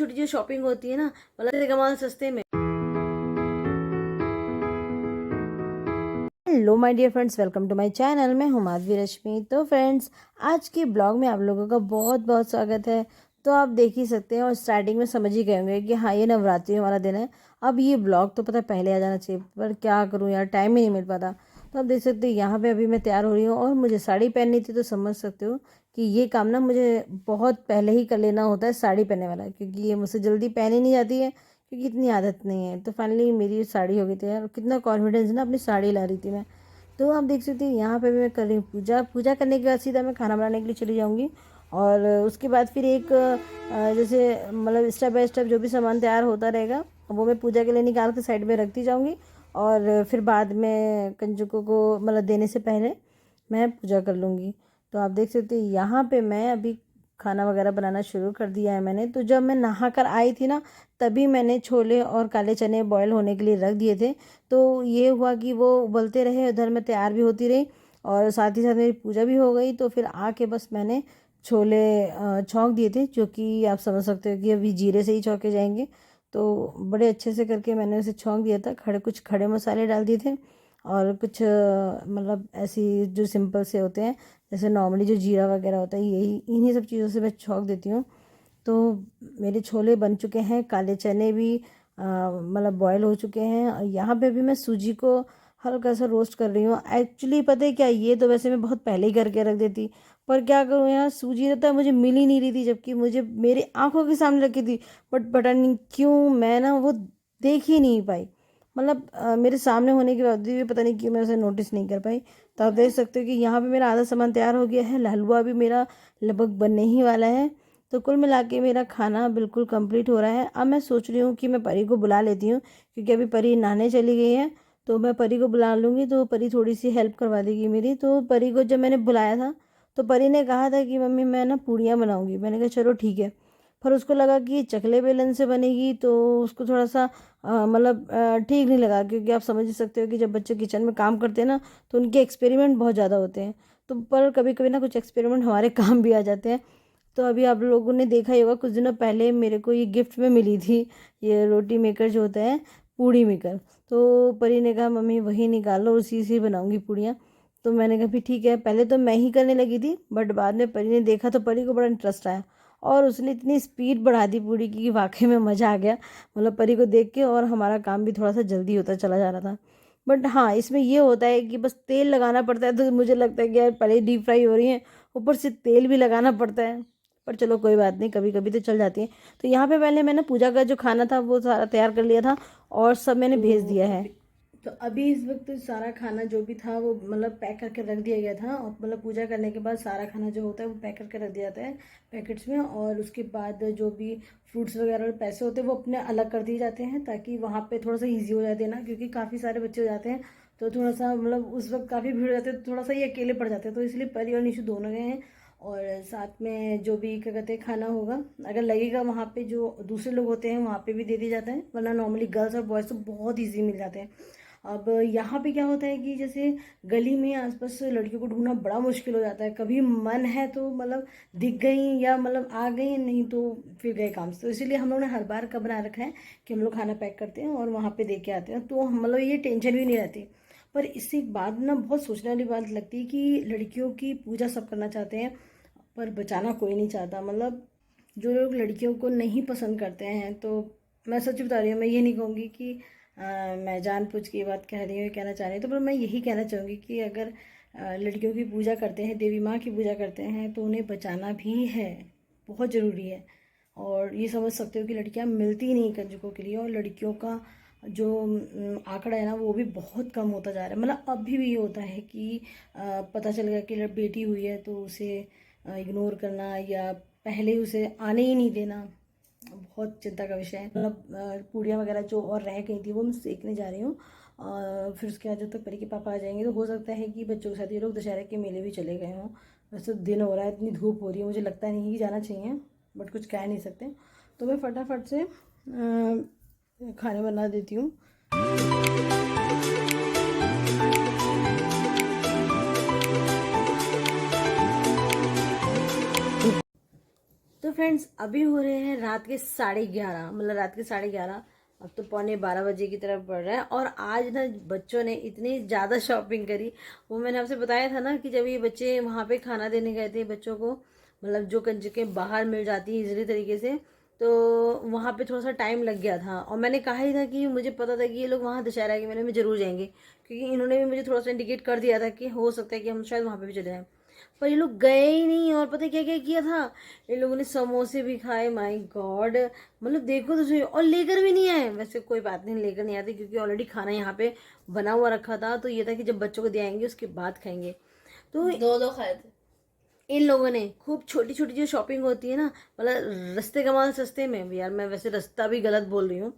छोटी जो शॉपिंग होती है ना, मतलब कमाल सस्ते में। Hello my dear friends, welcome to my channel. मैं हूं माधवी रश्मि। तो फ्रेंड्स, आज के ब्लॉग में आप लोगों का बहुत बहुत स्वागत है। तो आप देख ही सकते हैं और स्टार्टिंग में समझ ही गए होंगे कि हाँ, ये नवरात्रि वाला दिन है। अब ये ब्लॉग तो पता पहले आ जाना चाहिए, पर क्या करूँ यार, टाइम ही नहीं मिल पाता। तो आप देख सकते हैं यहाँ पे अभी मैं तैयार हो रही हूँ और मुझे साड़ी पहननी थी। तो समझ सकते हो कि ये काम ना मुझे बहुत पहले ही कर लेना होता है, साड़ी पहनने वाला, क्योंकि ये मुझसे जल्दी पहनी नहीं जाती है, क्योंकि इतनी आदत नहीं है। तो फाइनली मेरी साड़ी हो गई थी यार। कितना कॉन्फिडेंस ना अपनी साड़ी ला रही थी मैं। तो आप देख सकते हैं यहाँ पे भी मैं कर रही हूँ पूजा। पूजा करने के बाद सीधा मैं खाना बनाने के लिए चली जाऊँगी। और उसके बाद फिर एक जैसे मतलब स्टेप बाय स्टेप जो भी सामान तैयार होता रहेगा वो मैं पूजा के लिए निकाल के साइड में रखती जाऊँगी। और फिर बाद में कंजकों को मतलब देने से पहले मैं पूजा कर लूँगी। तो आप देख सकते हैं यहाँ पे मैं अभी खाना वगैरह बनाना शुरू कर दिया है मैंने। तो जब मैं नहा कर आई थी ना, तभी मैंने छोले और काले चने बॉयल होने के लिए रख दिए थे। तो ये हुआ कि वो उबलते रहे, उधर मैं तैयार भी होती रही और साथ ही साथ मेरी पूजा भी हो गई। तो फिर आके बस मैंने छोले छौंक दिए थे, जो कि आप समझ सकते हो कि अभी जीरे से ही छौंके जाएंगे। तो बड़े अच्छे से करके मैंने उसे छौंक दिया था। कुछ खड़े मसाले डाल दिए थे और कुछ मतलब ऐसी जो सिंपल से होते हैं, जैसे नॉर्मली जो जीरा वगैरह होता है, यही इन्हीं सब चीज़ों से मैं छौंक देती हूँ। तो मेरे छोले बन चुके हैं, काले चने भी मतलब बॉयल हो चुके हैं। और यहाँ पे भी मैं सूजी को हल्का सा रोस्ट कर रही हूँ। एक्चुअली पता है क्या, ये तो वैसे मैं बहुत पहले ही करके रख देती, पर क्या करूँ यार, सूजी रहता है मुझे मिल ही नहीं रही थी, जबकि मुझे मेरी आंखों के सामने रखी थी। बट पता नहीं क्यों मैं ना वो देख ही नहीं पाई। मतलब मेरे सामने होने के बाद भी पता नहीं क्यों मैं उसे नोटिस नहीं कर पाई। तो आप देख सकते हो कि यहाँ पे मेरा आधा सामान तैयार हो गया है। हलवा भी मेरा लगभग बनने ही वाला है। तो कुल मिला के मेरा खाना बिल्कुल कंप्लीट हो रहा है। अब मैं सोच रही हूँ कि मैं परी को बुला लेती हूँ, क्योंकि अभी परी नहाने चली गई है। तो मैं परी को बुला लूँगी तो परी थोड़ी सी हेल्प करवा देगी मेरी। तो परी को जब मैंने बुलाया था तो परी ने कहा था कि मम्मी मैं ना पूड़ियाँ बनाऊँगी। मैंने कहा चलो ठीक है। पर उसको लगा कि चकले बेलन से बनेगी, तो उसको थोड़ा सा मतलब ठीक नहीं लगा, क्योंकि आप समझ ही सकते हो कि जब बच्चे किचन में काम करते हैं ना, तो उनके एक्सपेरिमेंट बहुत ज़्यादा होते हैं। तो पर कभी कभी ना कुछ एक्सपेरिमेंट हमारे काम भी आ जाते हैं। तो अभी आप लोगों ने देखा ही होगा, कुछ दिनों पहले मेरे को ये गिफ्ट में मिली थी, ये रोटी मेकर जो होता है, पूड़ी मेकर। तो परी ने कहा मम्मी वही निकालो, उसी से बनाऊंगी पूड़ियाँ। तो मैंने कहा भी ठीक है। पहले तो मैं ही करने लगी थी, बट बाद में परी ने देखा तो परी को बड़ा इंटरेस्ट आया और उसने इतनी स्पीड बढ़ा दी पूड़ी की कि वाकई में मज़ा आ गया, मतलब परी को देख के। और हमारा काम भी थोड़ा सा जल्दी होता चला जा रहा था। बट हाँ, इसमें ये होता है कि बस तेल लगाना पड़ता है। तो मुझे लगता है कि यार पहले डीप फ्राई हो रही है, ऊपर से तेल भी लगाना पड़ता है। पर चलो कोई बात नहीं, कभी कभी तो चल जाती है। तो यहाँ पे पहले मैंने पूजा का जो खाना था वो सारा तैयार कर लिया था और सब मैंने भेज दिया है। तो अभी इस वक्त सारा खाना जो भी था वो मतलब पैक करके रख दिया गया था। और मतलब पूजा करने के बाद सारा खाना जो होता है वो पैक करके रख दिया जाता है पैकेट्स में। और उसके बाद जो भी फ्रूट्स वगैरह और पैसे होते हैं वो अपने अलग कर दिए जाते हैं, ताकि वहाँ पे थोड़ा सा ईजी हो जाए देना, क्योंकि काफ़ी सारे बच्चे हो जाते हैं। तो थोड़ा सा मतलब उस वक्त काफ़ी भीड़ हो जाती है, तो थोड़ा सा ये अकेले पड़ जाते हैं। तो इसलिए परी और निशु दोनों गए हैं। और साथ में जो भी क्या कहते हैं खाना होगा, अगर लगेगा वहाँ पे जो दूसरे लोग होते हैं वहाँ पे भी दे दिया जाता है, वरना नॉर्मली गर्ल्स और बॉयज़ तो बहुत ईजी मिल जाते हैं। अब यहाँ पे क्या होता है कि जैसे गली में आसपास लड़कियों को ढूंढना बड़ा मुश्किल हो जाता है। कभी मन है तो मतलब दिख गई, या मतलब आ गई, नहीं तो फिर गए काम से। तो इसीलिए हम लोग ने हर बार का बना रखा है कि हम लोग खाना पैक करते हैं और वहाँ पे दे के आते हैं। तो मतलब ये टेंशन भी नहीं रहती। पर इससे एक बात ना बहुत सोचने वाली बात लगती है कि लड़कियों की पूजा सब करना चाहते हैं, पर बचाना कोई नहीं चाहता। मतलब जो लोग लड़कियों को नहीं पसंद करते हैं, तो मैं सच बता रही हूँ, मैं ये नहीं कहूँगी कि मैं जानबूझ के ये बात कह रही हूँ, कहना चाह रही हूँ। तो पर मैं यही कहना चाहूँगी कि अगर लड़कियों की पूजा करते हैं, देवी माँ की पूजा करते हैं, तो उन्हें बचाना भी है, बहुत ज़रूरी है। और ये समझ सकते हो कि लड़कियाँ मिलती नहीं कंजकों के लिए, और लड़कियों का जो आंकड़ा है ना वो भी बहुत कम होता जा रहा है। मतलब अभी भी ये होता है कि पता चल गया कि बेटी हुई है तो उसे इग्नोर करना, या पहले ही उसे आने ही नहीं देना, बहुत चिंता का विषय है। मतलब पूड़ियाँ वगैरह जो और रह गई थी वो मैं सेकने जा रही हूँ। फिर उसके बाद जब तक परी के पापा आ जाएंगे तो हो सकता है कि बच्चों के साथ ये लोग दशहरे के मेले भी चले गए हों। वैसे तो दिन हो रहा है, इतनी धूप हो रही है, मुझे लगता नहीं कि जाना चाहिए, बट कुछ कह नहीं सकते। तो मैं फटाफट से खाने बना देती हूँ। तो तो फ्रेंड्स अभी हो रहे हैं रात के 11:30, मतलब रात के 11:30, अब तो 11:45 बजे की तरफ बढ़ रहा है। और आज ना बच्चों ने इतनी ज़्यादा शॉपिंग करी। वो मैंने आपसे बताया था ना कि जब ये बच्चे वहाँ पे खाना देने गए थे बच्चों को, मतलब जो कंजकें बाहर मिल जाती हैं इजीली तरीके से, तो वहाँ पे थोड़ा सा टाइम लग गया था। और मैंने कहा ही था कि मुझे पता था कि ये लोग वहाँ दशहरा के मेले में ज़रूर जाएंगे, क्योंकि इन्होंने भी मुझे थोड़ा सा इंडिकेट कर दिया था कि हो सकता है कि हम शायद वहाँ पे भी चले जाएं। पर ये लोग गए ही नहीं। और पता है क्या क्या किया था, इन लोगों ने समोसे भी खाए। माय गॉड, मतलब देखो तो सही। और लेकर भी नहीं आए। वैसे कोई बात नहीं, लेकर नहीं आते क्योंकि ऑलरेडी खाना यहाँ पे बना हुआ रखा था। तो ये था कि जब बच्चों को दियाएंगे उसके बाद खाएंगे। तो दो दो खाए थे इन लोगों ने खूब छोटी छोटी जो शॉपिंग होती है ना, मतलब रस्ते का माल सस्ते में। यार मैं वैसे रास्ता भी गलत बोल रही हूँ।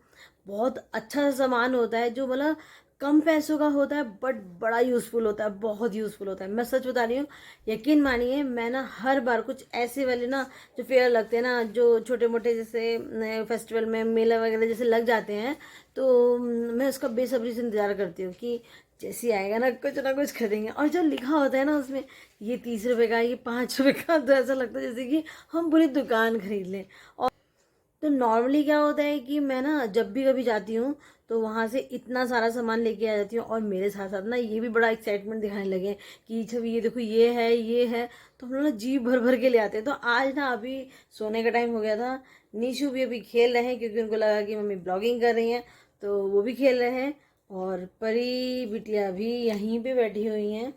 बहुत अच्छा सामान होता है जो मतलब कम पैसों का होता है बट बड़ा यूज़फुल होता है, बहुत यूज़फुल होता है। मैं सच बता रही हूँ, यकीन मानिए। मैं ना हर बार कुछ ऐसे वाले ना जो फेयर लगते हैं ना, जो छोटे मोटे जैसे फेस्टिवल में मेला वगैरह जैसे लग जाते हैं, तो मैं उसका बेसब्री से इंतज़ार करती हूँ कि जैसे ही आएगा ना कुछ खरीदेंगे। और जो लिखा होता है ना उसमें, ये 30 रुपए का, ये 5 रुपए का, तो ऐसा लगता है जैसे कि हम पूरी दुकान खरीद लें। और तो नॉर्मली क्या होता है कि मैं ना जब भी कभी जाती हूँ तो वहाँ से इतना सारा सामान लेके आ जाती हूँ। और मेरे साथ साथ ना ये भी बड़ा एक्साइटमेंट दिखाने लगे कि छब ये देखो ये है ये है। तो हम लोग ना जी भर भर के ले आते हैं। तो आज ना अभी सोने का टाइम हो गया था, निशु भी अभी खेल रहे हैं क्योंकि उनको लगा कि मम्मी ब्लॉगिंग कर रही हैं, तो वो भी खेल रहे हैं। और परी बिटिया भी यहीं पे बैठी हुई हैं।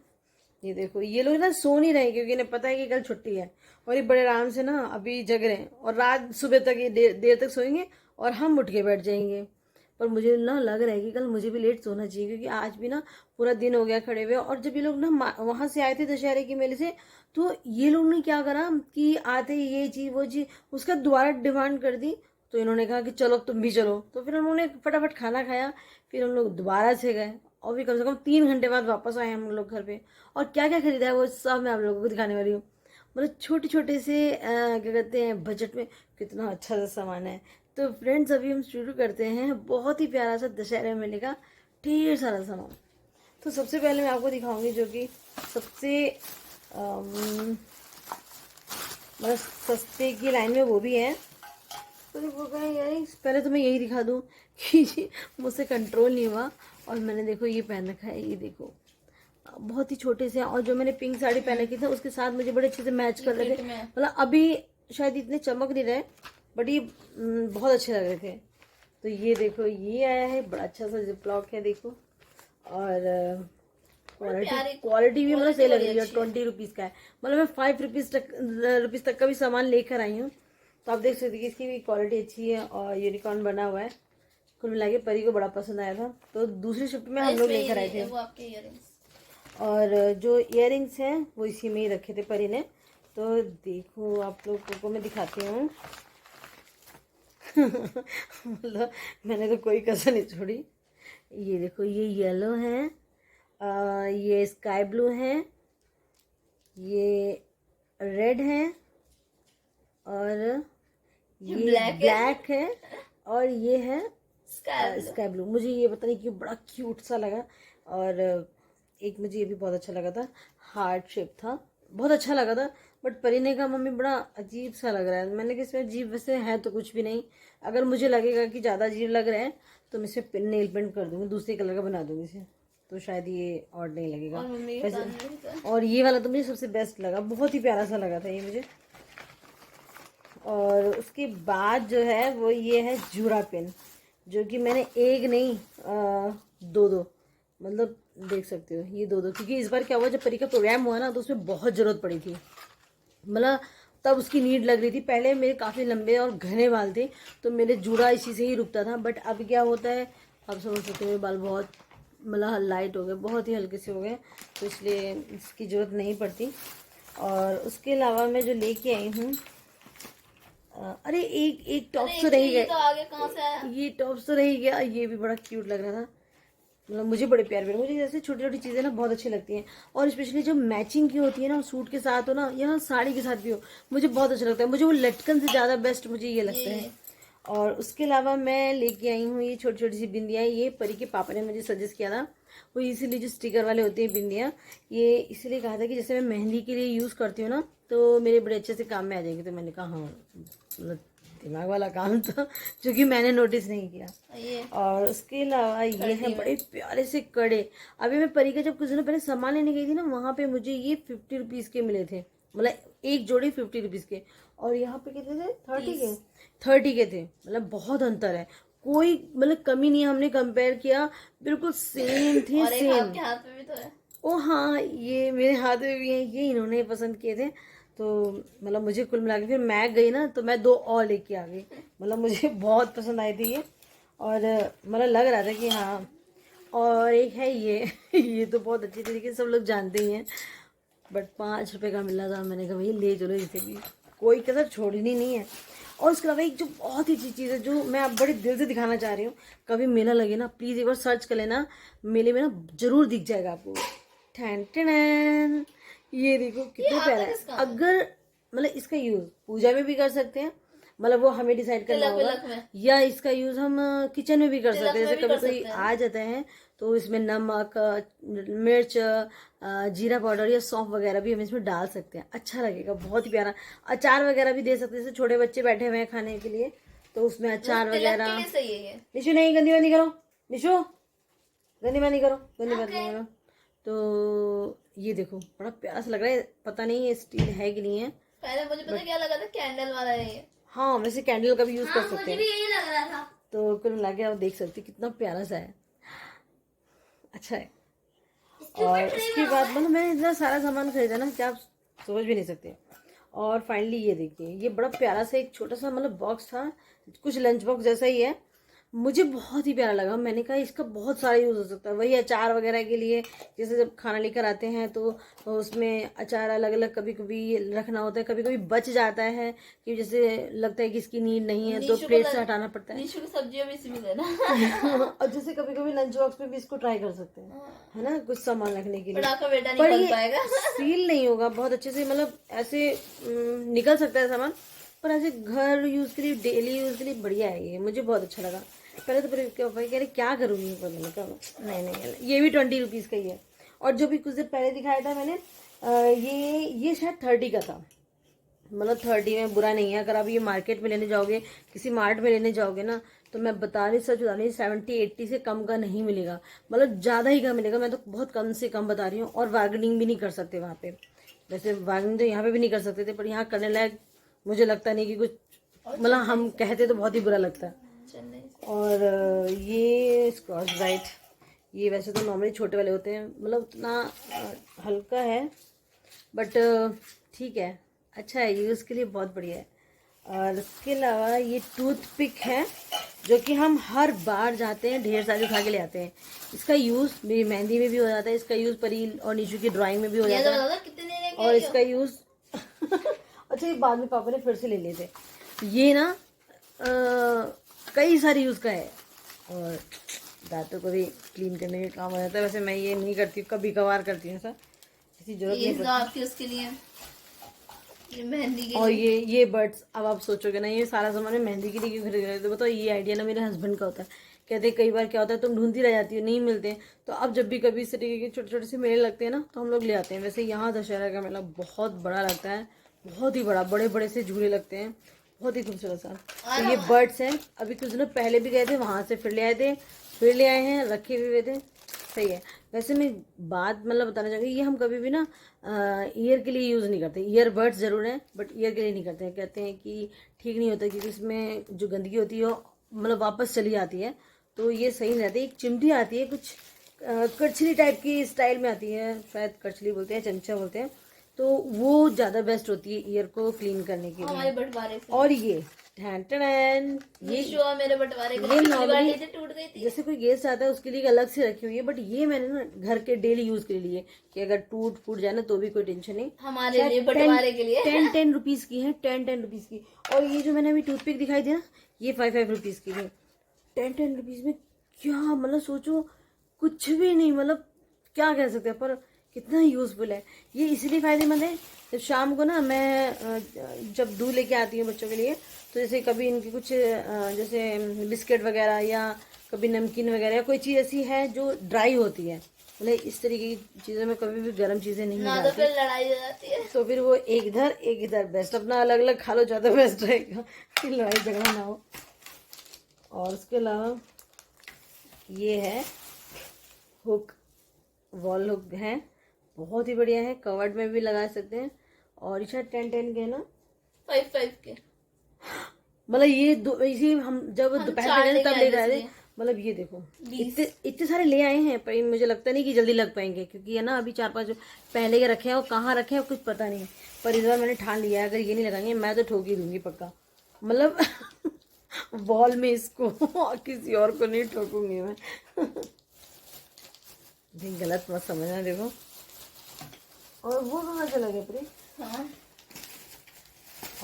ये देखो ये लोग ना सो नहीं रहे क्योंकि इन्हें पता है कि कल छुट्टी है। और ये बड़े आराम से ना अभी जग रहे हैं और रात सुबह तक ये देर तक सोएंगे और हम उठ के बैठ जाएंगे। पर मुझे ना लग रहा है कि कल मुझे भी लेट सोना चाहिए, क्योंकि आज भी ना पूरा दिन हो गया खड़े हुए। और जब ये लोग ना वहां से आए थे दशहरे के मेले से, तो ये लोग ने क्या करा कि आते ही ये चीज वो चीज उसका दोबारा डिमांड कर दी। तो इन्होंने कहा कि चलो तुम भी चलो। तो फिर उन्होंने फटाफट खाना खाया, फिर हम लोग दोबारा से गए। और भी कम से कम 3 घंटे बाद वापस आए हम लोग घर पे। और क्या क्या खरीदा है वो सब मैं आप लोगों को दिखाने वाली हूँ। मतलब छोटे छोटे से क्या कहते हैं बजट में कितना अच्छा सा सामान है। तो फ्रेंड्स अभी हम शुरू करते हैं। बहुत ही प्यारा सा दशहरे मेले का ढेर सारा सामान। तो सबसे पहले मैं आपको दिखाऊंगी जो कि सबसे मतलब सस्ते की लाइन में वो भी है। तो वो कहें यार पहले तो मैं यही दिखा दूँ कि मुझसे कंट्रोल नहीं हुआ। और मैंने देखो ये पहन रखा है, ये देखो बहुत ही छोटे से हैं। और जो मैंने पिंक साड़ी पहन रखी थी उसके साथ मुझे बड़े अच्छे से मैच कर रहे थे। मतलब अभी शायद इतने चमक नहीं रहे बट ये बहुत अच्छे लग रहे थे। तो ये देखो ये आया है, बड़ा अच्छा सा जिपलॉक है देखो। और क्वालिटी भी मतलब सही लग रही है। 20 रुपीज़ का है, मतलब मैं 5 रुपीज़ तक का भी सामान लेकर आई हूँ। तो आप देख सकते हैं कि इसकी भी क्वालिटी अच्छी है और यूनिकॉर्न बना हुआ है। कुल मिला के परी को बड़ा पसंद आया था, तो दूसरी शिफ्ट में हम लोग लेकर आए थे। वो आपके इयररिंग्स और जो इयररिंग्स हैं वो इसी में ही रखे थे परी ने। तो देखो आप लोगों को मैं दिखाती हूँ। मतलब मैंने तो कोई कसर नहीं छोड़ी। ये देखो ये येलो है, ये स्काई ब्लू है, ये रेड है, और ये ब्लैक है, और ये है स्काई ब्लू। मुझे ये पता नहीं क्यों बड़ा क्यूट सा लगा। और एक मुझे ये भी बहुत अच्छा लगा था, हार्ट शेप था, बहुत अच्छा लगा था। बट परी ने कहा मम्मी बड़ा अजीब सा लग रहा है। मैंने कहा इसमें अजीब वैसे है तो कुछ भी नहीं। अगर मुझे लगेगा कि ज़्यादा अजीब लग रहा है तो मैं इसे नेल पेंट कर दूँगी, दूसरे कलर का बना दूँगी इसे, तो शायद ये और नहीं लगेगा वैसे। और ये वाला तो मुझे सबसे बेस्ट लगा, बहुत ही प्यारा सा लगा था ये मुझे। और उसके बाद जो है वो ये है जूरा पेन, जो कि मैंने एक नहीं दो दो, मतलब देख सकते हो ये दो, क्योंकि इस बार क्या हुआ जब परी का प्रोग्राम हुआ ना तो उसमें बहुत ज़रूरत पड़ी थी। मतलब तब उसकी नीड लग रही थी। पहले मेरे काफ़ी लंबे और घने बाल थे तो मेरे जूड़ा इसी से ही रुकता था। बट अब क्या होता है, अब समझ सकते हो मेरे बाल बहुत मतलब लाइट हो गए, बहुत ही हल्के से हो गए, तो इसलिए इसकी ज़रूरत नहीं पड़ती। और उसके अलावा मैं जो लेके आई हूँ, अरे एक टॉप्स तो रह ही गया। तो आगे कहाँ से आया? ये टॉप्स तो रह ही गया, ये भी बड़ा क्यूट लग रहा था। मतलब मुझे बड़े प्यार प्यार, मुझे जैसे छोटी छोटी चीज़ें ना बहुत अच्छी लगती हैं। और स्पेशली जो मैचिंग की होती है ना, सूट के साथ हो ना या साड़ी के साथ भी हो, मुझे बहुत अच्छा लगता है। मुझे वो लटकन से ज़्यादा बेस्ट मुझे ये लगता है। और उसके अलावा मैं लेके आई हूँ ये छोटी छोटी सी बिंदियाँ। ये परी के पापा ने मुझे सजेस्ट किया था, वो इसीलिए जो स्टिकर वाले होते हैं बिंदियाँ, ये इसलिए कहा था कि जैसे मैं मेहंदी के लिए यूज़ करती हूँ ना, तो मेरे बड़े अच्छे से काम में आ जाएंगे। तो मैंने कहा हाँ, मतलब दिमाग वाला काम था जो कि मैंने नोटिस नहीं किया। ये और उसके अलावा ये है बड़े प्यारे से कड़े। अभी मैं परी का जब कुछ दिनों पहले सामान लेने गई थी ना, वहां पे मुझे ये 50 रुपीज के मिले थे, मतलब एक जोड़ी 50 रुपीज के। और यहाँ पे कितने थे? 30 के थे। मतलब बहुत अंतर है, कोई मतलब कमी नहीं है। हमने कंपेयर किया, बिल्कुल सेम थे, और एक सेम। आपके हाथ में भी तो है। ओ हाँ, ये मेरे हाथ में भी है, ये इन्होंने पसंद किए थे। तो मतलब मुझे कुल मिला के फिर मैं गई ना, तो मैं 2 और लेके आ गई। मतलब मुझे बहुत पसंद आई थी ये, और मतलब लग रहा था कि हाँ। और एक है ये ये तो बहुत अच्छी तरीके से सब लोग जानते ही हैं, बट 5 रुपए का मिला था। मैंने कहा भाई ले चलो इसे भी, कोई कसर छोड़नी नहीं है। और उसके अलावा एक जो बहुत ही अच्छी चीज़ है, जो मैं अब बड़े दिल से दिखाना चाह रही हूँ, कभी मेला लगे ना प्लीज़ एक बार सर्च कर लेना, मेले में ना जरूर दिख जाएगा आपको। टैन टैन, ये देखो कितना आता प्यारा है। किसका है? अगर मतलब इसका यूज पूजा में भी कर सकते हैं, मतलब वो हमें डिसाइड करना तिलक होगा, विलक में। या इसका यूज हम किचन में भी कर तिलक सकते हैं। में जैसे भी कभी कर कोई सकते हैं। आ जाते हैं तो इसमें नमक, मिर्च, जीरा पाउडर या सौंफ वगैरह भी हम इसमें डाल सकते हैं, अच्छा लगेगा, बहुत ही प्यारा। अचार वगैरह भी दे सकते हैं, जैसे छोटे बच्चे बैठे हुए हैं खाने के लिए, तो उसमें अचार तिलक के वगैरह। लिए सही है ये। निशु नहीं, गंदी बात नहीं करो, निशु गंदी बात नहीं करो, गंदी बात नहीं करो। तो ये देखो बड़ा प्यारा सा लग रहा है, पता नहीं ये स्टील है कि नहीं है। पहले मुझे पता क्या लगा था, कैंडल वाला है ये। हाँ, वैसे कैंडल का भी यूज कर सकते मुझे हैं। भी यही लग रहा था। तो कुल मिला के आप देख सकते हैं कितना प्यारा सा है, अच्छा है। और उसके बाद मतलब मैंने इतना सारा सामान खरीदा ना कि आप समझ भी नहीं सकते। और फाइनली ये देखिए, ये बड़ा प्यारा सा एक छोटा सा मतलब बॉक्स था, कुछ लंच बॉक्स जैसा ही है, मुझे बहुत ही प्यारा लगा। मैंने कहा इसका बहुत सारा यूज़ हो सकता है, वही अचार वगैरह के लिए। जैसे जब खाना लेकर आते हैं तो उसमें अचार अलग अलग कभी कभी रखना होता है, कभी कभी बच जाता है कि जैसे लगता है कि इसकी नीड नहीं है तो प्लेट से हटाना पड़ता है। निशु की सब्जियों में इसी में देना। और जैसे कभी कभी लंच बॉक्स में भी इसको ट्राई कर सकते हैं, है ना, कुछ सामान रखने के लिए। बड़ा का बेटा पर निकल ये पाएगा। सील नहीं होगा बहुत अच्छे से, मतलब ऐसे निकल सकता है सामान, पर ऐसे घर यूज के लिए, डेली यूज के लिए बढ़िया है ये, मुझे बहुत अच्छा लगा। पहले तो फिर क्या भाई कह रहे क्या करूँगी, पर मैंने कहा नहीं, ये भी 20 रुपीज़ का ही है। और जो भी कुछ देर पहले दिखाया था मैंने, ये शायद 30 का था। मतलब 30 में बुरा नहीं है। अगर आप ये मार्केट में लेने जाओगे, किसी मार्ट में लेने जाओगे ना, तो मैं बता रही, सच बता रही, 70-80 से कम का नहीं मिलेगा, मतलब ज़्यादा ही का मिलेगा। मैं तो बहुत कम से कम बता रही हूँ। और बार्गेनिंग भी नहीं कर सकते वहाँ पे, वैसे बार्गेनिंग तो यहाँ पे भी नहीं कर सकते थे, पर यहाँ करने लायक मुझे लगता नहीं कि कुछ, मतलब हम कहते तो बहुत ही बुरा लगता है। और ये स्कॉच ब्राइट, ये वैसे तो नॉर्मली छोटे वाले होते हैं, मतलब उतना हल्का है, बट ठीक है, अच्छा है, यूज़ के लिए बहुत बढ़िया है। और उसके अलावा ये टूथपिक है, जो कि हम हर बार जाते हैं ढेर सारी उठा के ले आते हैं। इसका यूज़ मेरी मेहंदी में भी हो जाता है, इसका यूज़ परी और निशु की ड्राइंग में भी हो जाता है। और इसका यूज़ अच्छा, ये बाद में पापा ने फिर से ले लिए थे। ये ना कई सारे यूज़ का है, और दांतों को भी क्लीन करने में काम आ जाता है। वैसे मैं ये नहीं करती हूँ, कभी कभार करती हूँ, ऐसा किसी जरूरत नहीं पड़ती। आपकी उसके लिए, ये मेहंदी के और लिए। ये बर्ड्स, अब आप सोचोगे ना ये सारा सामान मैं मेहंदी के लिए क्यों खरीद रहे, तो बताओ ये आइडिया ना मेरे हस्बैंड का होता है। कहते कई बार क्या होता है, तुम ढूंढती रह जाती हो, नहीं मिलते, तो अब जब भी कभी इस तरीके के छोटे छोटे से मेले लगते हैं ना, तो हम लोग ले आते हैं। वैसे यहाँ दशहरा का मेला बहुत बड़ा लगता है, बहुत ही बड़ा, बड़े बड़े से झूले लगते हैं, बहुत ही खूबसूरत सा। तो ये बर्ड्स हैं, अभी कुछ दिनों पहले भी गए थे, वहाँ से फिर ले आए थे, फिर ले आए हैं, रखे हुए थे, सही है। वैसे मैं बात मतलब बताना चाहूँगी, ये हम कभी भी ना ईयर के लिए यूज़ नहीं करते। ईयरबड्स ज़रूर हैं, बट ईयर के लिए नहीं करते हैं। कहते हैं कि ठीक नहीं होता, क्योंकि इसमें जो गंदगी होती है वो मतलब वापस चली जाती है, तो ये सही नहीं रहती। एक चिमटी आती है कुछ करछली टाइप की स्टाइल में आती है, शायद करछली बोलते हैं, चमचा बोलते हैं, तो वो ज़्यादा बेस्ट होती है ईयर को क्लीन करने के लिए। हमारे बंटवारे से। और ये टैन टैन, ये मेरे बंटवारे के ये लिए नॉर्मली टूट गई थी। जैसे कोई गेस्ट आता है उसके लिए अलग से रखी हुई है, बट ये मैंने ना घर के डेली यूज के लिए, कि अगर टूट फूट जाए ना तो भी कोई टेंशन नहीं। हमारे लिए बंटवारे के लिए 10 रुपीज की है, 10 रुपीज की। और ये जो मैंने अभी टूथपिक दिखाई दी ना, ये 5 रुपीज की है। 10 रुपीज में क्या मतलब, सोचो कुछ भी नहीं, मतलब क्या कह सकते हैं, पर कितना यूजफुल है ये। इसलिए फायदेमंद है, जब शाम को ना मैं जब दूध लेके आती हूँ बच्चों के लिए, तो जैसे कभी इनके कुछ जैसे बिस्किट वगैरह, या कभी नमकीन वगैरह, या कोई चीज़ ऐसी है जो ड्राई होती है, मतलब इस तरीके की चीज़ों में कभी भी गर्म चीज़ें नहीं ना तो डालती। फिर लड़ाई हो जाती है। तो फिर वो एक इधर बेस्ट, अपना अलग अलग खा लो, ज़्यादा बेस्ट रहेगा कि लड़ाई झगड़ा ना हो। और उसके अलावा ये है हुक, वॉल हुक है, बहुत ही बढ़िया है, कवर्ड में भी लगा सकते हैं। और ये शायद 10 के ना, 5 के, मतलब ये इसी हम जब हम दोपहर 4 में गए लेके तब आए ले थे रहे थे। इसलिए। मतलब ये देखो 20। इतने सारे ले आए हैं, पर मुझे लगता नहीं कि जल्दी लग पाएंगे, क्योंकि है ना अभी 4-5 पहले के रखे हैं, वो कहाँ रखे हैं कुछ पता नहीं। पर इस बार मैंने ठान लिया है, अगर ये नहीं लगाएंगे मैं तो ठोक ही दूंगी पक्का, मतलब वॉल में इसको किसी और को नहीं ठोकूंगी मैं। नहीं, गलत मत समझना, देखो। और वो कहाँ से लगे प्री? हाँ,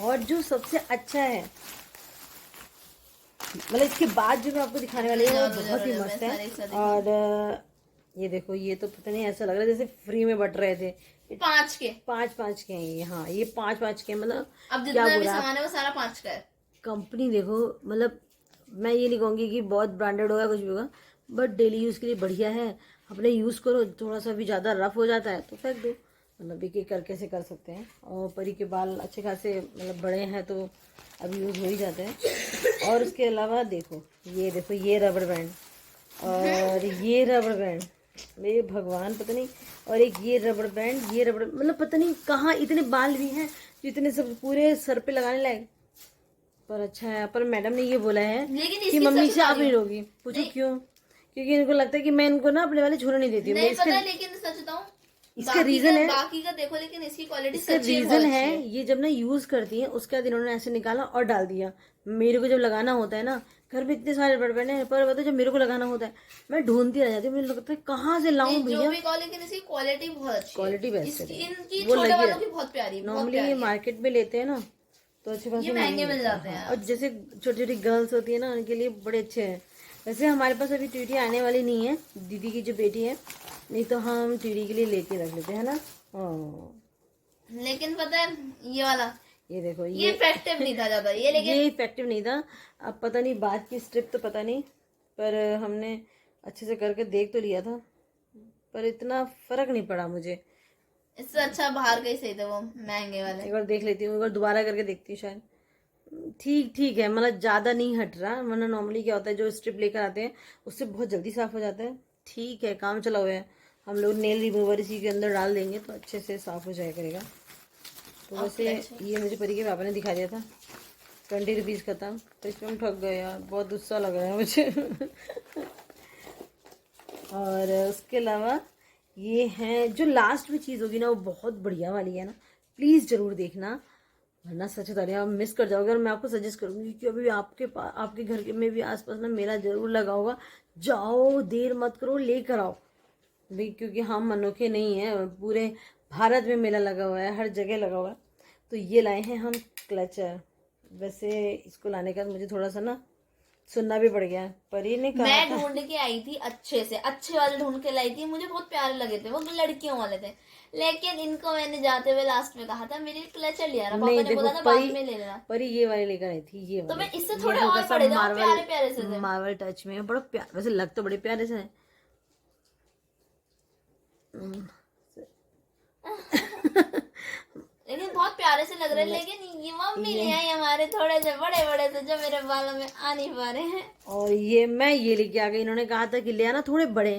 और जो सबसे अच्छा है, मतलब इसके बाद जो मैं आपको दिखाने वाली हूँ वो बहुत ही मस्त है। और ये देखो, ये तो पता नहीं ऐसा लग रहा है जैसे फ्री में बट रहे थे। 5 के। 5 के हैं ये, हाँ ये 5 के, मतलब अब क्या जितना भी बोला, सामान है वो सारा 5 का है। कंपनी देखो, मतलब मैं ये नहीं कहूँगी कि बहुत ब्रांडेड होगा कुछ भी होगा, बट डेली यूज़ के लिए बढ़िया है। अपने यूज़ करो, थोड़ा सा भी ज़्यादा रफ हो जाता है तो फेंक दो, मतलब एक एक करके से कर सकते हैं। और परी के बाल अच्छे खासे मतलब बड़े हैं तो अब यूज़ हो ही जाते हैं। और उसके अलावा देखो, ये रबड़ बैंड, और ये रबड़ बैंड, मेरे भगवान पता नहीं, और एक ये रबड़ बैंड, ये रबड़, मतलब पता नहीं कहाँ इतने बाल भी हैं जो इतने सब पूरे सर पे लगाने लायक। पर अच्छा है, पर मैडम ने ये बोला है लेकिन कि इसकी मम्मी सच से बता आप रही नहीं हूँ। रोगी। पूछो क्यों? क्योंकि इनको लगता है कि मैं इनको ना अपने वाले छूने नहीं देती हूँ। नहीं इसका पता, लेकिन सच बताऊं, इसका रीजन है, बाकी का देखो, लेकिन इसकी क्वालिटी इसका सच्ची में रीजन बहुत अच्छी है, है। ये जब ना यूज करती है उसके बाद इन्होंने ऐसे निकाला और डाल दिया। मेरे को जब लगाना होता है ना, घर में इतने सारे बड़ बड़े हैं, पर बताओ जब मेरे को लगाना होता है मैं ढूंढती रह जाती हूँ, मुझे लगता है कहाँ से लाऊं नहीं, जो भैया। भी कहो, लेकिन इसकी क्वालिटी बहुत अच्छी है। क्वालिटी बेस्ट इसकी, है, इनकी वो छोटे लगी वालों है। की बहुत प्यारी, बहुत नॉर्मली ये प्यारी है। मार्केट में लेते हैं ना तो अच्छे खासे ये महंगे मिल जाते हाँ, हैं। और जैसे छोटी छोटी गर्ल्स होती है ना, उनके लिए बड़े अच्छे हैं। वैसे हमारे पास अभी ट्यूटी आने वाली नहीं है, दीदी की जो बेटी है, नहीं तो हम ट्यूटी के लिए लेके रख लेते हैं ना। हाँ, लेकिन पता है ये वाला, ये देखो, ये इफेक्टिव नहीं था ज्यादा ये, लेकिन ये इफेक्टिव नहीं था। अब पता नहीं बाद की स्ट्रिप तो पता नहीं, पर हमने अच्छे से करके देख तो लिया था, पर इतना फर्क नहीं पड़ा मुझे। इससे अच्छा बाहर का ही सही था, वो महंगे वाले। एक बार देख लेती हूँ, एक बार दोबारा करके देखती हूँ, शायद ठीक ठीक है, मतलब ज़्यादा नहीं हट रहा, वरना नॉर्मली क्या होता है जो स्ट्रिप लेकर आते हैं उससे बहुत जल्दी साफ हो जाता है। ठीक है, काम चला हुआ है, हम लोग नेल रिमूवर इसी के अंदर डाल देंगे तो अच्छे से साफ हो जाया करेगा। तो वैसे ये मुझे परी के पापा ने दिखा दिया था, 20 रुपीज़ का था, तो इसमें हम ठग गए यार, बहुत गुस्सा लग रहा है मुझे। और उसके अलावा ये है जो लास्ट में चीज़ होगी ना, वो बहुत बढ़िया वाली है ना, प्लीज़ ज़रूर देखना, वरना सच बता रही हूँ आप मिस कर जाओगे। और मैं आपको सजेस्ट करूँगी कि अभी आपके घर में भी आसपास ना मेला ज़रूर लगा होगा, जाओ, देर मत करो, लेकर आओ भाई, क्योंकि हम अनोखे नहीं हैं, पूरे भारत में मेला लगा हुआ है, हर जगह लगा हुआ है। तो ये लाए हैं हम क्लचर। वैसे इसको लाने का मुझे थोड़ा सा ना सुनना भी पड़ गया, पर ये ने कहा मैं था, ढूंढ के आई थी, अच्छे से अच्छे वाले ढूंढ के लाई थी, मुझे बहुत प्यारे लगे थे, वो लड़कियों वाले थे। लेकिन इनको मैंने जाते हुए लास्ट में कहा था मेरे लिए क्लचर लिया ना, पापा नहीं ने देखो बोला था बाद में ले लेना। पर ये वाले लेकर आई थी, ये तो वाले, मैं इससे ये थोड़े हल्का और सा बड़े थे, और प्यारे प्यारे से थे। मार्वल टच में बड़ा प्यार, वैसे लग तो बड़े प्यारे से हैं। लेकिन बहुत प्यारे से लग रहे हैं, लेकिन ये मम्मी ले आई हमारे थोड़े से बड़े बड़े से, जो मेरे बालों में आ नहीं पा रहे हैं। और ये मैं ये लेके आ गई, इन्होंने कहा था कि ले आना थोड़े बड़े,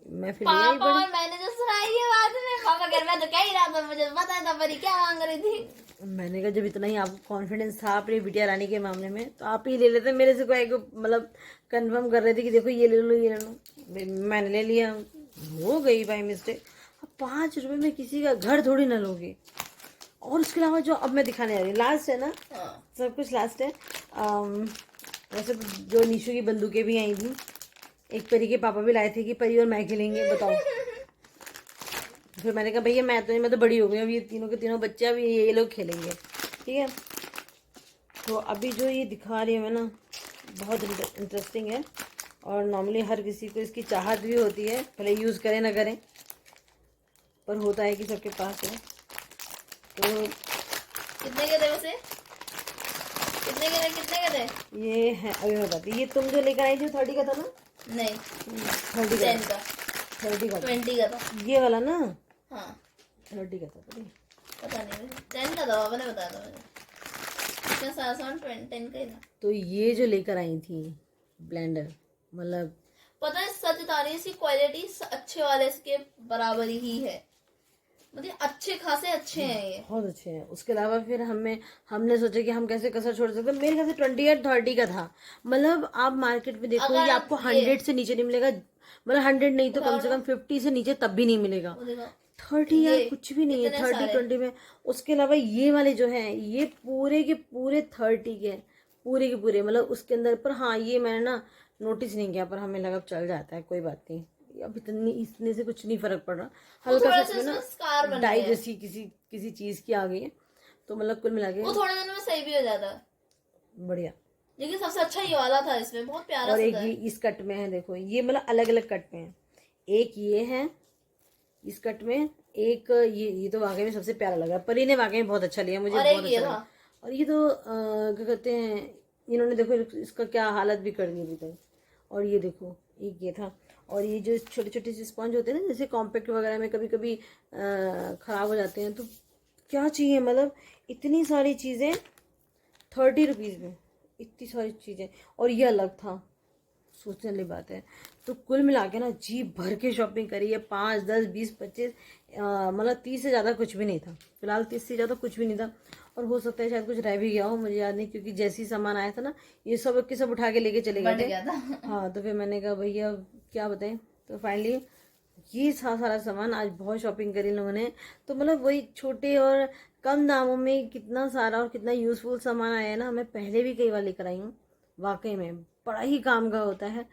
मैं फिर ले आई पापा बड़े। और मैंने जो सुनाई ये बात में, पापा कह रहा तो कह ही रहा था, मुझे पता था परी क्या मांग रही थी। मैंने कहा जब इतना ही आपको कॉन्फिडेंस था अपनी बिटिया रानी के मामले में तो आप ही ले लेते, मेरे से कोई को मतलब कंफर्म कर रहे थे कि देखो ये ले लो, ये ले लो, मैंने ले लिया, हो गई बाई मिस्टेक। अब 5 रुपए में किसी का घर थोड़ी ना लोगे। और उसके अलावा जो अब मैं दिखाने आ रही हूँ, लास्ट है ना, सब कुछ लास्ट है। वैसे जो निशु की बंदूकें भी आई थी, एक परी के पापा भी लाए थे कि परी और मैं खेलेंगे, बताओ। फिर मैंने कहा भैया मैं तो बड़ी हो गई, अब ये तीनों के तीनों बच्चे अब ये लोग खेलेंगे, ठीक है। तो अभी जो ये दिखा रही हूँ मैं ना, बहुत इंटरेस्टिंग है, और नॉर्मली हर किसी को इसकी चाहत भी होती है, भले यूज़ करें ना करें, पर होता है कि सबके पास है। तो कितने के थे वैसे, कितने के थे? ये है, अभी मैं बताती, ये तुम जो लेकर आई थी 30 का था ना? नहीं, 30 का, 10 का। 30 का था। 20 का था। ये वाला ना हाँ 30 का था पता पता नहीं, 10 का था, पापा ने बताया था मुझे। इसका सामान 10 का ही था। तो ये जो लेकर आई थी ब्लेंडर, मतलब पता है सच बता रही है, इसकी क्वालिटी अच्छे वाले के बराबर ही है, मतलब अच्छे खासे अच्छे हैं ये। बहुत अच्छे हैं। उसके अलावा फिर हमने सोचा कि हम कैसे कसर छोड़ सकते हैं। मेरे ख्याल से 20 या 30 का था। मतलब आप मार्केट में देखो अगर ये आपको ये 100 से नीचे नहीं मिलेगा, मतलब 100 नहीं तो कम से उठाओ कम 50 से नीचे तब भी नहीं मिलेगा। वो देखो 30 यार ये कुछ भी नहीं है इतने 30 सारे। 20 में। उसके अलावा ये वाले जो हैं ये पूरे के पूरे 30 के, पूरे के पूरे, मतलब उसके अंदर। पर हाँ ये मैंने ना नोटिस नहीं किया, पर हमें लगा चल जाता है, कोई बात नहीं। अब इतनी इतने से कुछ नहीं फर्क पड़ रहा। वो हल्का थोड़ा सा सा इसमें इसमें ना स्कार बन डाई गया है, जैसी किसी किसी चीज की आ गई है, तो मतलब कुल मिला के वो थोड़े दिनों में सही भी हो जाता है। बढ़िया। लेकिन सबसे अच्छा ये वाला था, इसमें बहुत प्यारा और सा एक था। ये इस कट में है, देखो ये मतलब अलग अलग कट में है। एक ये है इस कट में, एक ये तो वाकई में सबसे प्यारा लगा। परी ने वाकई में बहुत अच्छा लिया, मुझे और बहुत एक ये अच्छा था, लगा। और ये तो क्या कहते हैं, इन्होंने देखो इसका क्या हालत भी कर दी अभी तक। और ये देखो एक ये था। और ये जो छोटे छोटे से स्पंज होते हैं ना, जैसे कॉम्पैक्ट वगैरह में कभी कभी खराब हो जाते हैं, तो क्या चाहिए, मतलब इतनी सारी चीज़ें 30 रुपीज़ में, इतनी सारी चीज़ें। और ये अलग था, सोचने वाली बात है। तो कुल मिला के ना जी भर के शॉपिंग करी है, 5 10 20 25, मतलब 30 से ज़्यादा कुछ भी नहीं था। फिलहाल 30 से ज़्यादा कुछ भी नहीं था। और हो सकता है शायद कुछ रह भी गया हो, मुझे याद नहीं, क्योंकि जैसे ही सामान आया था ना ये सब के सब उठा के लेके चले गए बढ़ थे। गया था। हाँ तो फिर मैंने कहा भैया क्या बताएं। तो फाइनली ये सारा सामान आज बहुत शॉपिंग करी इन लोगों ने। तो मतलब वही छोटे और कम दामों में कितना सारा और कितना यूज़फुल सामान आया है ना। मैं पहले भी कई बार लेकर आई हूँ, वाकई में बड़ा ही काम का होता है।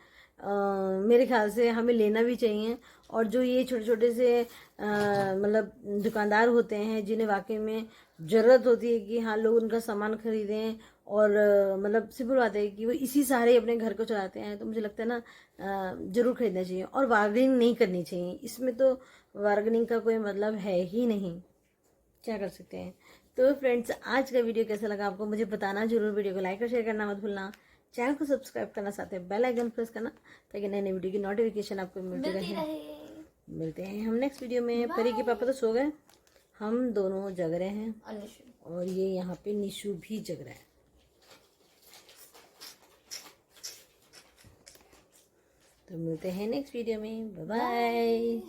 मेरे ख्याल से हमें लेना भी चाहिए। और जो ये छोटे छोटे से मतलब दुकानदार होते हैं जिन्हें वाकई में ज़रूरत होती है कि हाँ लोग उनका सामान खरीदें, और मतलब सिंपल बात है कि वो इसी सहारे अपने घर को चलाते हैं, तो मुझे लगता है ना ज़रूर खरीदना चाहिए। और बार्गेनिंग नहीं करनी चाहिए, इसमें तो बार्गेनिंग का कोई मतलब है ही नहीं, क्या कर सकते हैं। तो फ्रेंड्स आज का वीडियो कैसा लगा आपको मुझे बताना जरूर। वीडियो को लाइक और शेयर करना मत भूलना, चैनल को सब्सक्राइब करना, साथ में बेल आइकन प्रेस करना, ताकि नए नए वीडियो की नोटिफिकेशन आपको मिलती मिलती रहे। रहे। मिलते हैं हम नेक्स्ट वीडियो में। परी के पापा तो सो गए, हम दोनों जग रहे हैं, अनिशु। और ये यहाँ पे निशु भी जग रहा है। तो मिलते हैं नेक्स्ट वीडियो में, बाय बाय।